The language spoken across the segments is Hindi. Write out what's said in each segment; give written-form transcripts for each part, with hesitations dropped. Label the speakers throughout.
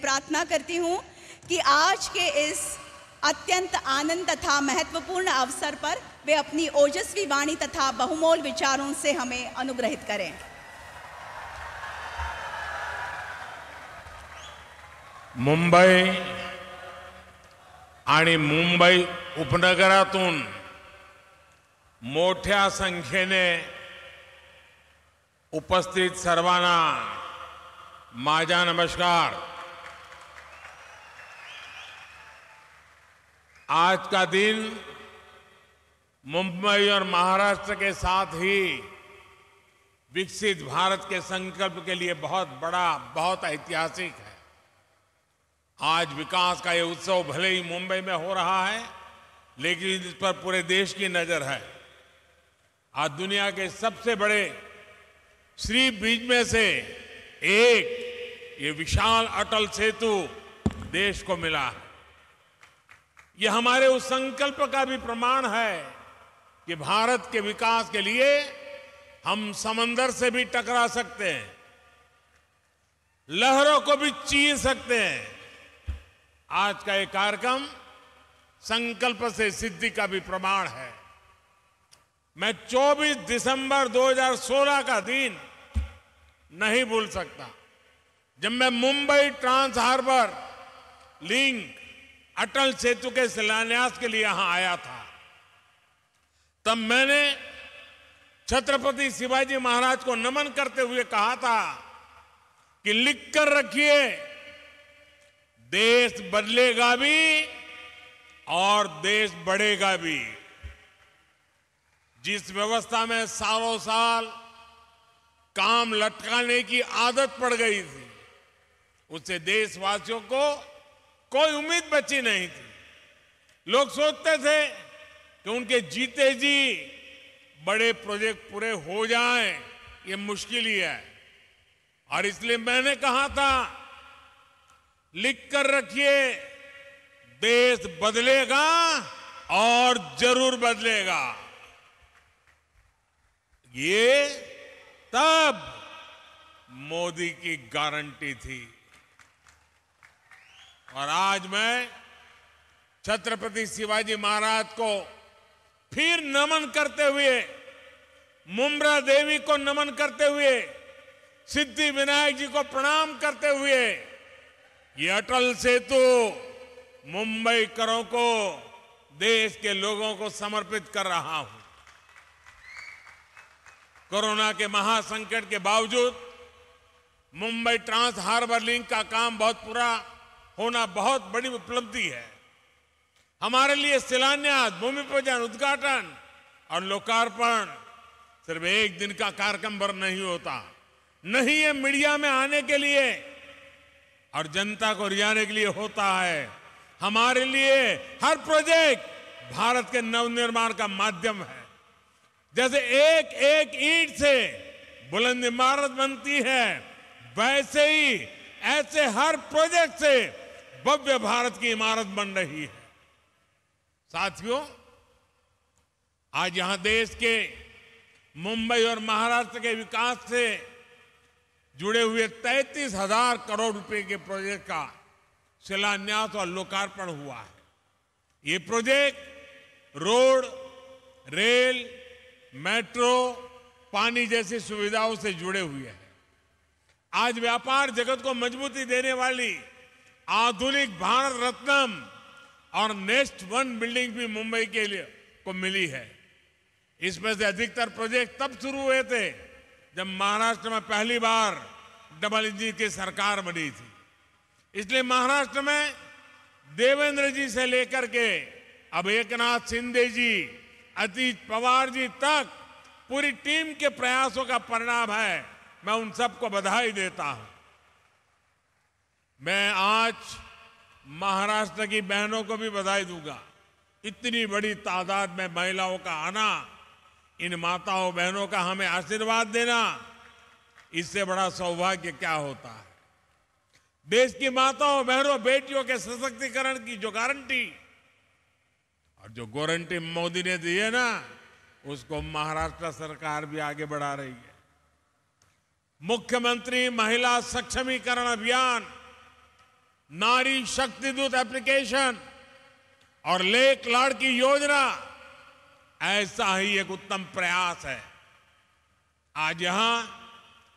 Speaker 1: प्रार्थना करती हूँ कि आज के इस अत्यंत आनंद तथा महत्वपूर्ण अवसर पर वे अपनी ओजस्वी वाणी तथा बहुमोल विचारों से हमें अनुग्रहित करें।
Speaker 2: मुंबई आणि मुंबई उपनगरातून मोठ्या संख्येने उपस्थित सर्वांना माझा नमस्कार। आज का दिन मुंबई और महाराष्ट्र के साथ ही विकसित भारत के संकल्प के लिए बहुत बड़ा, बहुत ऐतिहासिक है। आज विकास का ये उत्सव भले ही मुंबई में हो रहा है, लेकिन इस पर पूरे देश की नजर है। आज दुनिया के सबसे बड़े श्री ब्रिज में से एक ये विशाल अटल सेतु देश को मिला है। ये हमारे उस संकल्प का भी प्रमाण है कि भारत के विकास के लिए हम समंदर से भी टकरा सकते हैं, लहरों को भी चीर सकते हैं। आज का ये कार्यक्रम संकल्प से सिद्धि का भी प्रमाण है। मैं 24 दिसंबर 2016 का दिन नहीं भूल सकता, जब मैं Mumbai trans harbour link Atal Setu के शिलान्यास के लिए यहां आया था। तब मैंने छत्रपति शिवाजी महाराज को नमन करते हुए कहा था कि लिख कर रखिए, देश बदलेगा भी और देश बढ़ेगा भी। जिस व्यवस्था में सालों साल काम लटकाने की आदत पड़ गई थी, उससे देशवासियों को कोई उम्मीद बची नहीं थी। लोग सोचते थे कि उनके जीते जी बड़े प्रोजेक्ट पूरे हो जाएं, ये मुश्किल ही है। और इसलिए मैंने कहा था, लिख कर रखिए, देश बदलेगा और जरूर बदलेगा। ये तब मोदी की गारंटी थी। और आज मैं छत्रपति शिवाजी महाराज को फिर नमन करते हुए, मुम्बरा देवी को नमन करते हुए, सिद्धि विनायक जी को प्रणाम करते हुए ये अटल सेतु मुंबईकरों को, देश के लोगों को समर्पित कर रहा हूं। कोरोना के महासंकट के बावजूद मुंबई ट्रांस हार्बर लिंक का काम पूरा होना बहुत बड़ी उपलब्धि है। हमारे लिए शिलान्यास, भूमि पूजन, उद्घाटन और लोकार्पण सिर्फ एक दिन का कार्यक्रम भर नहीं होता। नहीं, ये मीडिया में आने के लिए और जनता को रिझाने के लिए होता है। हमारे लिए हर प्रोजेक्ट भारत के नवनिर्माण का माध्यम है। जैसे एक एक ईंट से बुलंद इमारत बनती है, वैसे ही ऐसे हर प्रोजेक्ट से भव्य भारत की इमारत बन रही है। साथियों, आज यहां देश के मुंबई और महाराष्ट्र के विकास से जुड़े हुए 33,000 करोड़ रुपए के प्रोजेक्ट का शिलान्यास और लोकार्पण हुआ है। ये प्रोजेक्ट रोड, रेल, मेट्रो, पानी जैसी सुविधाओं से जुड़े हुए हैं। आज व्यापार जगत को मजबूती देने वाली आधुनिक भारत रत्न और नेक्स्ट वन बिल्डिंग भी मुंबई के लिए को मिली है। इसमें से अधिकतर प्रोजेक्ट तब शुरू हुए थे जब महाराष्ट्र में पहली बार डबल इंजन की सरकार बनी थी। इसलिए महाराष्ट्र में देवेंद्र जी से लेकर के अब एकनाथ शिंदे जी, अजीत पवार जी तक पूरी टीम के प्रयासों का परिणाम है। मैं उन सबको बधाई देता हूं। मैं आज महाराष्ट्र की बहनों को भी बधाई दूंगा। इतनी बड़ी तादाद में महिलाओं का आना, इन माताओं बहनों का हमें आशीर्वाद देना, इससे बड़ा सौभाग्य क्या होता है। देश की माताओं बहनों बेटियों के सशक्तिकरण की जो गारंटी और जो गारंटी मोदी ने दी है ना, उसको महाराष्ट्र सरकार भी आगे बढ़ा रही है। मुख्यमंत्री महिला सक्षमीकरण अभियान नारी शक्ति दूत एप्लीकेशन और लेक लाड़की योजना ऐसा ही एक उत्तम प्रयास है। आज यहां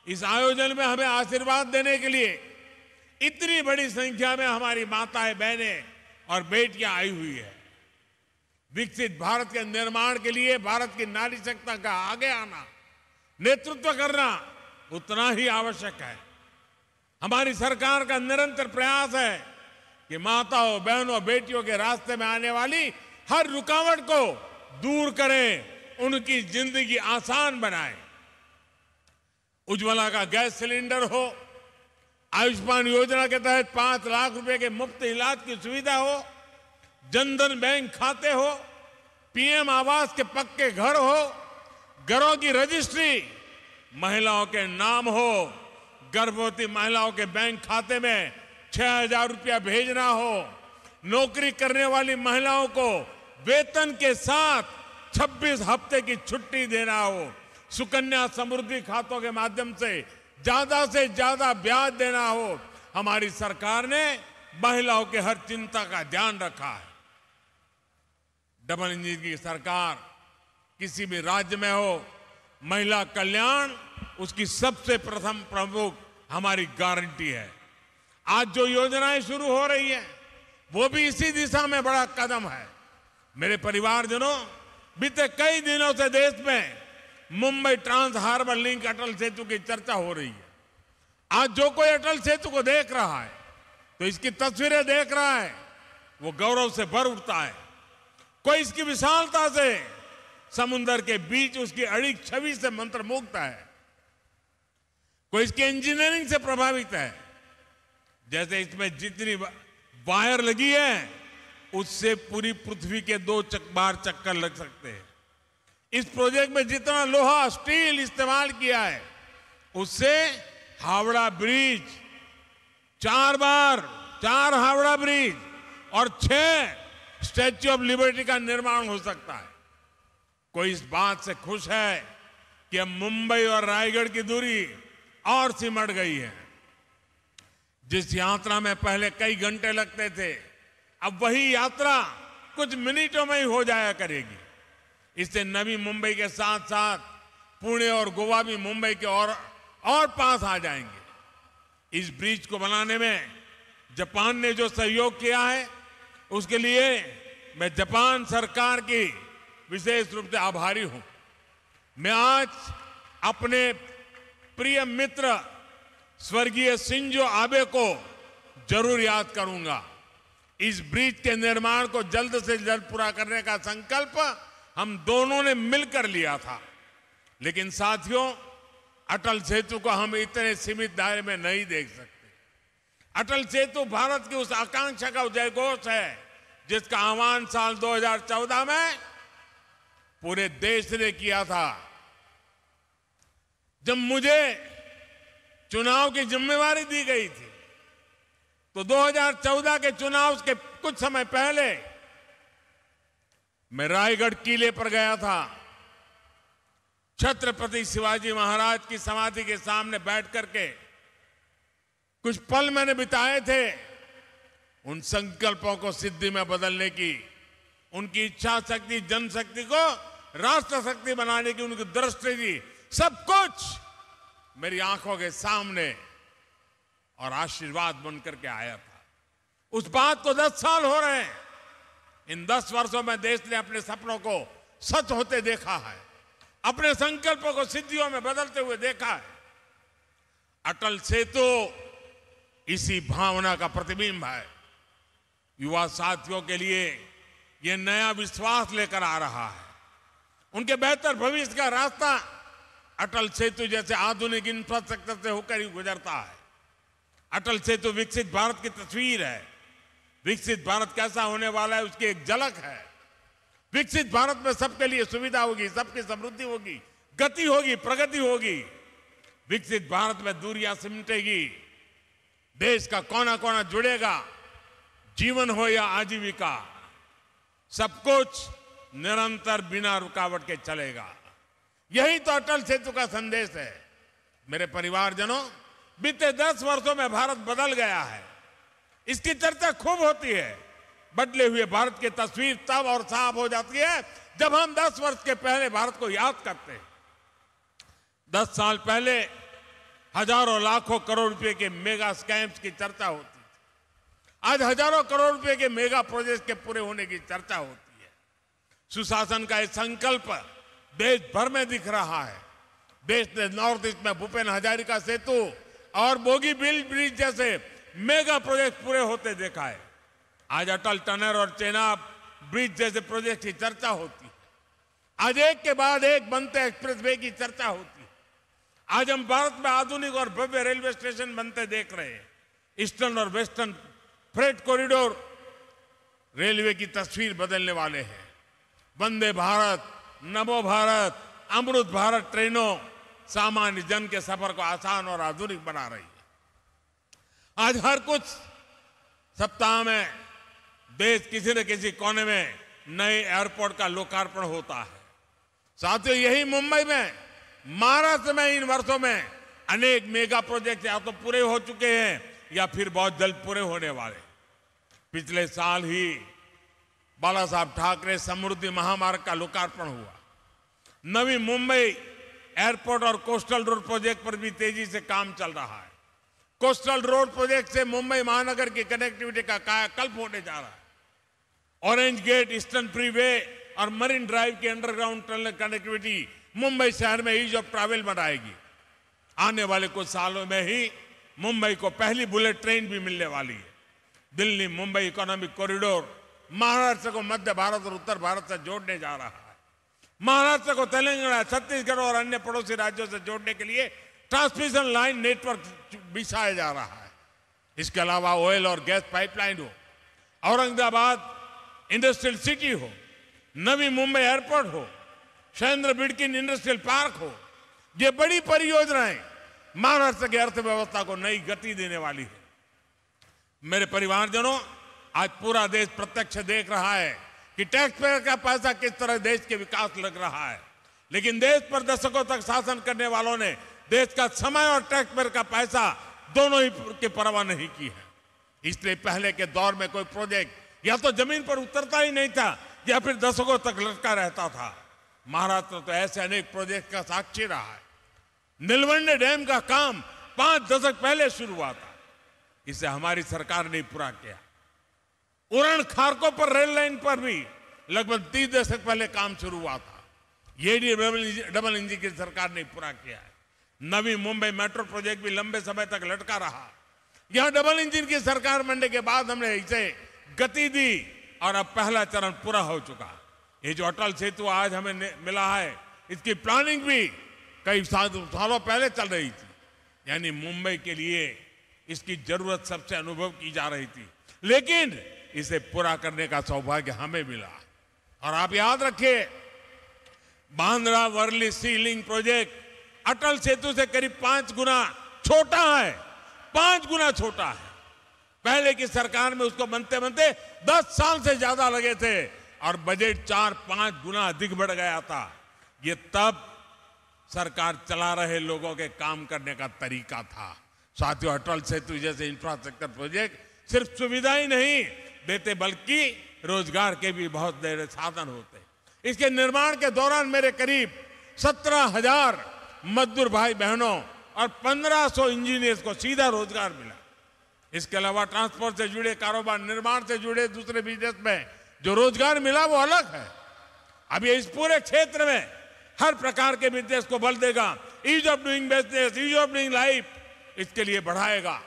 Speaker 2: इस आयोजन में हमें आशीर्वाद देने के लिए इतनी बड़ी संख्या में हमारी माताएं, बहनें और बेटियां आई हुई है। विकसित भारत के निर्माण के लिए भारत की नारी शक्ति का आगे आना, नेतृत्व करना उतना ही आवश्यक है। हमारी सरकार का निरंतर प्रयास है कि माताओं, बहनों, बेटियों के रास्ते में आने वाली हर रुकावट को दूर करें, उनकी जिंदगी आसान बनाएं। उज्ज्वला का गैस सिलेंडर हो, आयुष्मान योजना के तहत 5 लाख रुपए के मुफ्त इलाज की सुविधा हो, जनधन बैंक खाते हो, पीएम आवास के पक्के घर हो, घरों की रजिस्ट्री महिलाओं के नाम हो, गर्भवती महिलाओं के बैंक खाते में 6,000 रुपया भेजना हो, नौकरी करने वाली महिलाओं को वेतन के साथ 26 हफ्ते की छुट्टी देना हो, सुकन्या समृद्धि खातों के माध्यम से ज्यादा ब्याज देना हो। हमारी सरकार ने महिलाओं के हर चिंता का ध्यान रखा है। डबल इंजन की सरकार किसी भी राज्य में हो, महिला कल्याण उसकी सबसे प्रथम प्रमुख हमारी गारंटी है। आज जो योजनाएं शुरू हो रही हैं वो भी इसी दिशा में बड़ा कदम है। मेरे परिवारजनों, बीते कई दिनों से देश में Mumbai trans harbour link Atal Setu की चर्चा हो रही है। आज जो कोई अटल सेतु को देख रहा है तो इसकी तस्वीरें देख रहा है, वो गौरव से भर उठता है। कोई इसकी विशालता से, समुद्र के बीच उसकी अड़िग छवि से मंत्रमुग्ध है, कोई इसकी इंजीनियरिंग से प्रभावित है। जैसे इसमें जितनी वायर लगी है उससे पूरी पृथ्वी के 2 बार चक्कर लग सकते हैं। इस प्रोजेक्ट में जितना लोहा, स्टील इस्तेमाल किया है उससे हावड़ा ब्रिज 4 हावड़ा ब्रिज और 6 स्टैच्यू ऑफ लिबर्टी का निर्माण हो सकता है। कोई इस बात से खुश है कि अब मुंबई और रायगढ़ की दूरी और सिमट गई है। जिस यात्रा में पहले कई घंटे लगते थे, अब वही यात्रा कुछ मिनटों में ही हो जाया करेगी। इससे नवी मुंबई के साथ साथ पुणे और गोवा भी मुंबई के और पास आ जाएंगे। इस ब्रिज को बनाने में जापान ने जो सहयोग किया है उसके लिए मैं जापान सरकार की विशेष रूप से आभारी हूं। मैं आज अपने प्रिय मित्र स्वर्गीय शिंजो आबे को जरूर याद करूंगा। इस ब्रिज के निर्माण को जल्द से जल्द पूरा करने का संकल्प हम दोनों ने मिलकर लिया था। लेकिन साथियों, अटल सेतु को हम इतने सीमित दायरे में नहीं देख सकते। अटल सेतु भारत की उस आकांक्षा का जयघोष है जिसका आह्वान साल 2014 में पूरे देश ने किया था। जब मुझे चुनाव की जिम्मेवारी दी गई थी तो 2014 के चुनाव के कुछ समय पहले मैं रायगढ़ किले पर गया था। छत्रपति शिवाजी महाराज की समाधि के सामने बैठ करके कुछ पल मैंने बिताए थे उन संकल्पों को सिद्धि में बदलने की, उनकी इच्छा शक्ति, जनशक्ति को राष्ट्र शक्ति बनाने की उनकी दृष्टि थी। सब कुछ मेरी आंखों के सामने और आशीर्वाद बन करके आया था। उस बात को 10 साल हो रहे हैं। इन 10 वर्षों में देश ने अपने सपनों को सच होते देखा है, अपने संकल्पों को सिद्धियों में बदलते हुए देखा है। अटल सेतु इसी भावना का प्रतिबिंब है। युवा साथियों के लिए यह नया विश्वास लेकर आ रहा है। उनके बेहतर भविष्य का रास्ता अटल सेतु जैसे आधुनिक इंफ्रास्ट्रक्चर से होकर ही गुजरता है। अटल सेतु विकसित भारत की तस्वीर है। विकसित भारत कैसा होने वाला है उसकी एक झलक है। विकसित भारत में सबके लिए सुविधा होगी, सबकी समृद्धि होगी, गति होगी, प्रगति होगी। विकसित भारत में दूरियां सिमटेगी, देश का कोना कोना जुड़ेगा। जीवन हो या आजीविका, सब कुछ निरंतर बिना रुकावट के चलेगा। यही तो अटल सेतु का संदेश है। मेरे परिवारजनों, बीते 10 वर्षों में भारत बदल गया है। इसकी चर्चा खूब होती है। बदले हुए भारत की तस्वीर तब और साफ हो जाती है जब हम 10 वर्ष के पहले भारत को याद करते हैं। 10 साल पहले हजारों लाखों करोड़ रुपए के मेगा स्कैम्स की चर्चा होती थी। आज हजारों करोड़ रुपए के मेगा प्रोजेक्ट के पूरे होने की चर्चा होती है। सुशासन का ये संकल्प देश भर में दिख रहा है। देश ने नॉर्थ ईस्ट में भूपेन हजारिका सेतु और बोगीबील ब्रिज जैसे मेगा प्रोजेक्ट पूरे होते देखा है। आज अटल टनल और चेनाब ब्रिज जैसे प्रोजेक्ट की चर्चा होती है। आज एक के बाद एक बनते एक्सप्रेसवे की चर्चा होती है। आज हम भारत में आधुनिक और भव्य रेलवे स्टेशन बनते देख रहे हैं। ईस्टर्न और वेस्टर्न फ्रेट कॉरिडोर रेलवे की तस्वीर बदलने वाले हैं। वंदे भारत, नमो भारत, अमृत भारत ट्रेनों सामान्य जन के सफर को आसान और आधुनिक बना रही है। आज हर कुछ सप्ताह में देश किसी न किसी कोने में नए एयरपोर्ट का लोकार्पण होता है। साथियों, यही मुंबई में, महाराष्ट्र में इन वर्षों में अनेक मेगा प्रोजेक्ट या तो पूरे हो चुके हैं या फिर बहुत जल्द पूरे होने वाले। पिछले साल ही बाला साहब ठाकरे समृद्धि महामार्ग का लोकार्पण हुआ। नवी मुंबई एयरपोर्ट और कोस्टल रोड प्रोजेक्ट पर भी तेजी से काम चल रहा है। कोस्टल रोड प्रोजेक्ट से मुंबई महानगर की कनेक्टिविटी का कायाकल्प होने जा रहा है। ऑरेंज गेट, ईस्टर्न फ्रीवे और मरीन ड्राइव की अंडरग्राउंड टनल कनेक्टिविटी मुंबई शहर में ईज ऑफ ट्रैवल बनाएगी। आने वाले कुछ सालों में ही मुंबई को पहली बुलेट ट्रेन भी मिलने वाली है। दिल्ली मुंबई इकोनॉमिक कॉरिडोर महाराष्ट्र को मध्य भारत और उत्तर भारत से जोड़ने जा रहा है। महाराष्ट्र को तेलंगाना, छत्तीसगढ़ और अन्य पड़ोसी राज्यों से जोड़ने के लिए ट्रांसमिशन लाइन नेटवर्क बिछाया जा रहा है। इसके अलावा ऑयल और गैस पाइपलाइन हो, औरंगाबाद इंडस्ट्रियल सिटी हो, नवी मुंबई एयरपोर्ट हो, शैलेंद्र बिडकिन इंडस्ट्रियल पार्क हो, ये बड़ी परियोजनाएं महाराष्ट्र की अर्थव्यवस्था को नई गति देने वाली है। मेरे परिवारजनों, आज पूरा देश प्रत्यक्ष देख रहा है कि टैक्स पेयर का पैसा किस तरह देश के विकास लग रहा है। लेकिन देश पर दशकों तक शासन करने वालों ने देश का समय और टैक्स पेयर का पैसा दोनों ही की परवाह नहीं की है। इसलिए पहले के दौर में कोई प्रोजेक्ट या तो जमीन पर उतरता ही नहीं था या फिर दशकों तक लटका रहता था। महाराष्ट्र तो ऐसे अनेक प्रोजेक्ट का साक्षी रहा है। नीलवंडे डैम का काम 5 दशक पहले शुरू हुआ था, इसे हमारी सरकार ने पूरा किया। उरण खारकों पर रेल लाइन पर भी लगभग 30 दशक पहले काम शुरू हुआ था, ये डबल इंजन की सरकार ने पूरा किया है। नवी मुंबई मेट्रो प्रोजेक्ट भी लंबे समय तक लटका रहा। यहां डबल इंजन की सरकार बनने के बाद हमने इसे गति दी और अब पहला चरण पूरा हो चुका। ये जो अटल सेतु आज हमें मिला है, इसकी प्लानिंग भी कई सालों पहले चल रही थी। यानी मुंबई के लिए इसकी जरूरत सबसे अनुभव की जा रही थी, लेकिन इसे पूरा करने का सौभाग्य हमें मिला। और आप याद रखिए, बांद्रा वर्ली सी लिंक प्रोजेक्ट अटल सेतु से करीब 5 गुना छोटा है। 5 गुना छोटा है। पहले की सरकार में उसको बनते बनते 10 साल से ज्यादा लगे थे और बजट 4-5 गुना अधिक बढ़ गया था। ये तब सरकार चला रहे लोगों के काम करने का तरीका था। साथियों, अटल सेतु जैसे इंफ्रास्ट्रक्चर प्रोजेक्ट सिर्फ सुविधा ही नहीं देते बल्कि रोजगार के भी बहुत बड़े साधन होते। इसके निर्माण के दौरान मेरे करीब 17,000 मजदूर भाई बहनों और 1500 इंजीनियर्स को सीधा रोजगार मिला। इसके अलावा ट्रांसपोर्ट से जुड़े कारोबार, निर्माण से जुड़े दूसरे बिजनेस में जो रोजगार मिला वो अलग है। अब ये इस पूरे क्षेत्र में हर प्रकार के बिजनेस को बल देगा। Ease of doing business, ease of doing life, इसके लिए बढ़ाएगा।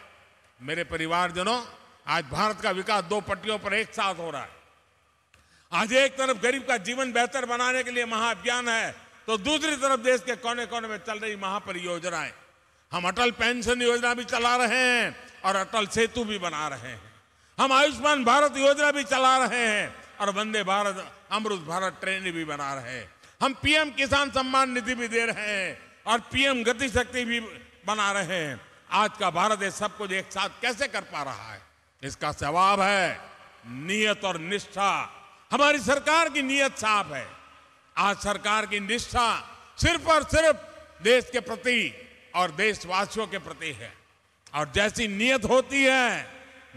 Speaker 2: मेरे परिवारजनों, आज भारत का विकास 2 पटरियों पर एक साथ हो रहा है। आज एक तरफ गरीब का जीवन बेहतर बनाने के लिए महाअभियान है, तो दूसरी तरफ देश के कोने कोने में चल रही महापरियोजनाएं। हम अटल पेंशन योजना भी चला रहे हैं और अटल सेतु भी बना रहे हैं। हम आयुष्मान भारत योजना भी चला रहे हैं और वंदे भारत, अमृत भारत ट्रेन भी बना रहे हैं। हम पीएम किसान सम्मान निधि भी दे रहे हैं और पीएम गति शक्ति भी बना रहे हैं। आज का भारत ये सब कुछ एक साथ कैसे कर पा रहा है? इसका जवाब है नियत और निष्ठा। हमारी सरकार की नियत साफ है। आज सरकार की निष्ठा सिर्फ और सिर्फ देश के प्रति और देशवासियों के प्रति है। और जैसी नियत होती है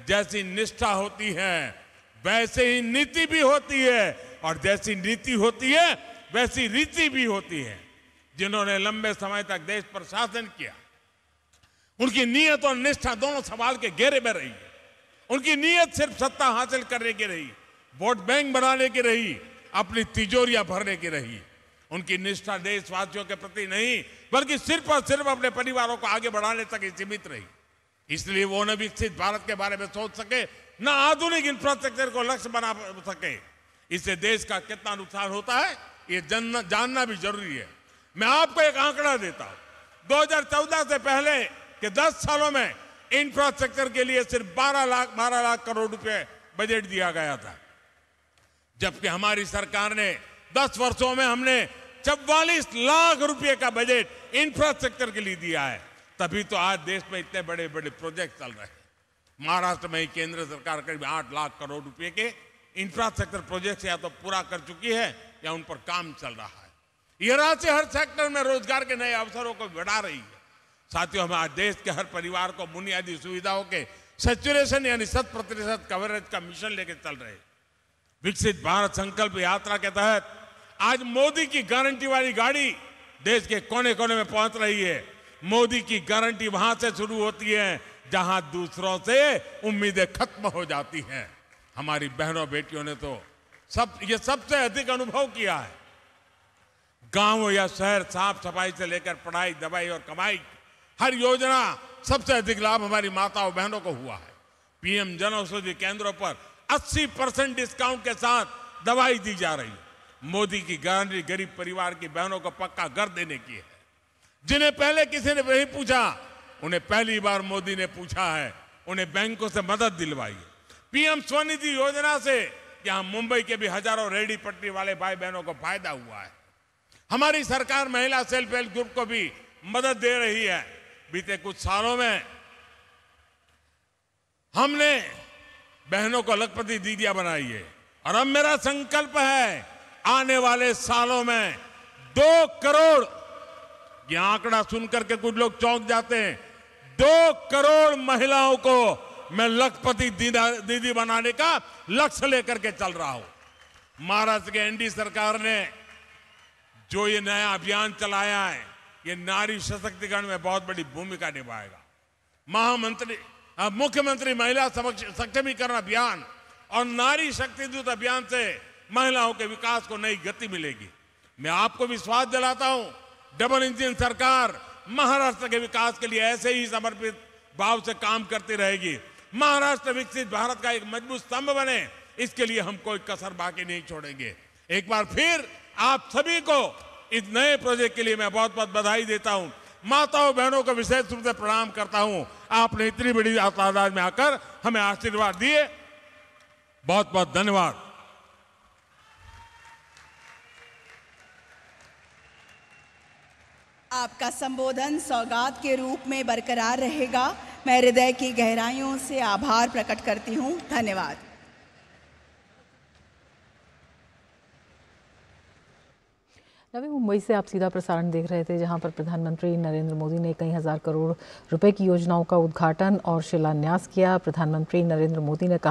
Speaker 2: जैसी निष्ठा होती है वैसे ही नीति भी होती है, और जैसी नीति होती है वैसी रीति भी होती है। जिन्होंने लंबे समय तक देश पर शासन किया, उनकी नीयत और निष्ठा दोनों सवाल के घेरे में रही। उनकी नीयत सिर्फ सत्ता हासिल करने की रही, वोट बैंक बनाने की रही, अपनी तिजोरियां भरने की रही। उनकी निष्ठा देशवासियों के प्रति नहीं, बल्कि सिर्फ और सिर्फ अपने परिवारों को आगे बढ़ाने तक ही सीमित रही। इसलिए वो न विकसित भारत के बारे में सोच सके, न आधुनिक इंफ्रास्ट्रक्चर को लक्ष्य बना सके। इससे देश का कितना नुकसान होता है ये जानना भी जरूरी है। मैं आपको एक आंकड़ा देता हूं। 2014 से पहले के 10 सालों में इंफ्रास्ट्रक्चर के लिए सिर्फ 12 लाख करोड़ रुपए बजट दिया गया था, जबकि हमारी सरकार ने 10 वर्षों में हमने 44 लाख रुपए का बजट इंफ्रास्ट्रक्चर के लिए दिया है। तभी तो आज देश में इतने बड़े बड़े प्रोजेक्ट चल रहे हैं। महाराष्ट्र में ही केंद्र सरकार करीब 8 लाख करोड़ रुपए के इंफ्रास्ट्रक्चर प्रोजेक्ट या तो पूरा कर चुकी है या उन पर काम चल रहा है। यह राशि हर सेक्टर में रोजगार के नए अवसरों को बढ़ा रही है। साथियों, हम आज देश के हर परिवार को बुनियादी सुविधाओं के सैचुरेशन यानी 100% कवरेज का मिशन लेकर चल रहे हैं। विकसित भारत संकल्प यात्रा के तहत आज मोदी की गारंटी वाली गाड़ी देश के कोने कोने में पहुंच रही है। मोदी की गारंटी वहां से शुरू होती है जहां दूसरों से उम्मीदें खत्म हो जाती हैं। हमारी बहनों बेटियों ने तो ये सबसे अधिक अनुभव किया है। गांव या शहर, साफ सफाई से लेकर पढ़ाई, दवाई और कमाई, हर योजना सबसे अधिक लाभ हमारी माताओं बहनों को हुआ है। पीएम जन औषधि केंद्रों पर 80% डिस्काउंट के साथ दवाई दी जा रही है। मोदी की गारंटी गरीब परिवार की बहनों को पक्का घर देने की है। जिन्हें पहले किसी ने नहीं पूछा, उन्हें पहली बार मोदी ने पूछा है। उन्हें बैंकों से मदद दिलवाई है। पीएम स्वनिधि योजना से यहां मुंबई के भी हजारों रेहड़ी पटरी वाले भाई बहनों को फायदा हुआ है। हमारी सरकार महिला सेल्फ हेल्प ग्रुप को भी मदद दे रही है। बीते कुछ सालों में हमने बहनों को लखपति दीदियां बनाई है, और अब मेरा संकल्प है आने वाले सालों में 2 करोड़, ये आंकड़ा सुनकर के कुछ लोग चौंक जाते हैं, 2 करोड़ महिलाओं को मैं लखपति दीदी बनाने का लक्ष्य लेकर के चल रहा हूं। महाराष्ट्र के एनडीए सरकार ने जो ये नया अभियान चलाया है, ये नारी सशक्तिकरण में बहुत बड़ी भूमिका निभाएगा। मुख्यमंत्री महिला सक्षमीकरण अभियान और नारी शक्ति दूत अभियान से महिलाओं के विकास को नई गति मिलेगी। मैं आपको विश्वास दिलाता हूं, डबल इंजन सरकार महाराष्ट्र के विकास के लिए ऐसे ही समर्पित भाव से काम करती रहेगी। महाराष्ट्र विकसित भारत का एक मजबूत स्तंभ बने, इसके लिए हम कोई कसर बाकी नहीं छोड़ेंगे। एक बार फिर आप सभी को इस नए प्रोजेक्ट के लिए मैं बहुत बहुत बधाई देता हूं। माताओं बहनों को विशेष रूप से प्रणाम करता हूं। आपने इतनी बड़ी तादाद में आकर हमें आशीर्वाद दिए, बहुत बहुत धन्यवाद।
Speaker 1: आपका संबोधन सौगात के रूप में बरकरार रहेगा। मैं हृदय की गहराइयों से आभार प्रकट करती हूं। धन्यवाद।
Speaker 3: नवी मुंबई से आप सीधा प्रसारण देख रहे थे, जहां पर प्रधानमंत्री नरेंद्र मोदी ने कई हजार करोड़ रुपए की योजनाओं का उद्घाटन और शिलान्यास किया। प्रधानमंत्री नरेंद्र मोदी ने कहा